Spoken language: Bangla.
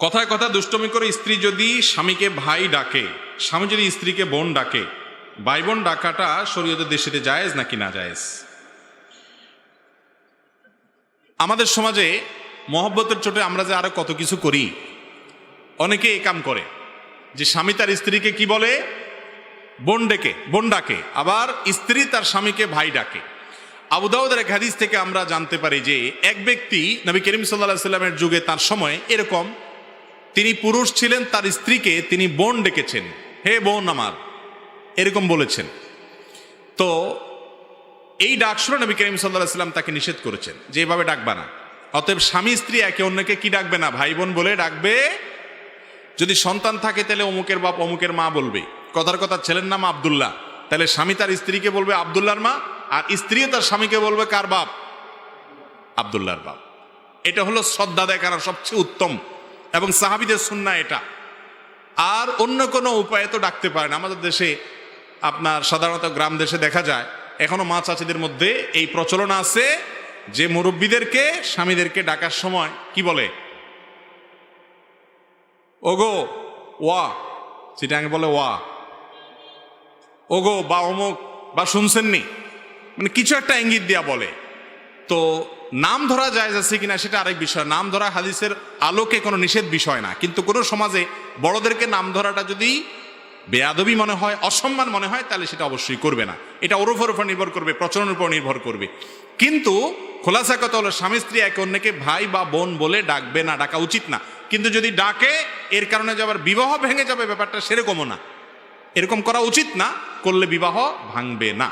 কথায় কথা দুষ্টমি করে স্ত্রী যদি স্বামীকে ভাই ডাকে, স্বামী যদি স্ত্রীকে বোন ডাকে, ভাই বোন ডাকাটা শরীয়তের দৃষ্টিতে জায়েজ নাকি না জায়েজ? আমাদের সমাজে মহব্বতের চোটে আমরা যে আরো কত কিছু করি। অনেকে এই কাম করে যে স্বামী তার স্ত্রীকে কি বলে, বোন ডাকে, আবার স্ত্রী তার স্বামীকে ভাই ডাকে। আবু দাউদের এক হাদিস থেকে আমরা জানতে পারি যে এক ব্যক্তি নবী করিম সাল্লাল্লাহু আলাইহি সাল্লামের যুগে তার সময় এরকম, তিনি পুরুষ ছিলেন, তার স্ত্রীকে তিনি বোন ডেকেছেন, হে বোন আমার, এরকম বলেছেন। তো এই ডাক শুনে নবী করিম সাল্লাল্লাহু আলাইহি সাল্লাম তাকে নিষেধ করেছেন যে এভাবে ডাকবা না। অতএব স্বামী স্ত্রী একে অন্যকে কি ডাকবে না, ভাই বোন বলে ডাকবে। যদি সন্তান থাকে তাহলে অমুকের বাপ অমুকের মা বলবে। কথার কথা ছেলের নাম আব্দুল্লাহ, তাহলে স্বামী তার স্ত্রীকে বলবে আব্দুল্লাহর মা, আর স্ত্রীও তার স্বামীকে বলবে কার বাপ, আব্দুল্লাহর বাপ। এটা হলো শ্রদ্ধা দেখানোর সবচেয়ে উত্তম এবং সাহাবীদের সুন্নাহ এটা। আর অন্য কোনো উপায়ে তো ডাকতে পারে না। আমাদের দেশে আপনার সাধারণত গ্রাম দেশে দেখা যায় এখনো মা চাচিদের মধ্যে এই প্রচলন আছে যে মুরব্বীদেরকে স্বামীদেরকে ডাকার সময় কি বলে, ওগো ওয়া, চিটাঙ্গে বলে ওয়া, ওগো বা অমুক বা শুনছেননি, মানে কিছু একটা ইঙ্গিত দিয়া বলে। তো নাম ধরা জায়েজ আছে কিনা সেটা আরেক বিষয়। নাম ধরা হাদিসের আলোকে কোনো নিষেধ বিষয় না, কিন্তু কোনো সমাজে বড়দেরকে নাম ধরাটা যদি বেয়াদবি মনে হয়, অসম্মান মনে হয়, তাহলে সেটা অবশ্যই করবে না। এটা ওরফের উপর নির্ভর করবে, প্রচলনের উপর নির্ভর করবে। কিন্তু খোলাসা কথা হলো স্বামী স্ত্রী একে অন্যকে ভাই বা বোন বলে ডাকবে না, ডাকা উচিত না। কিন্তু যদি ডাকে এর কারণে যে আবার বিবাহ ভেঙে যাবে ব্যাপারটা সেরকমও না, এরকম করা উচিত না, করলে বিবাহ ভাঙবে না।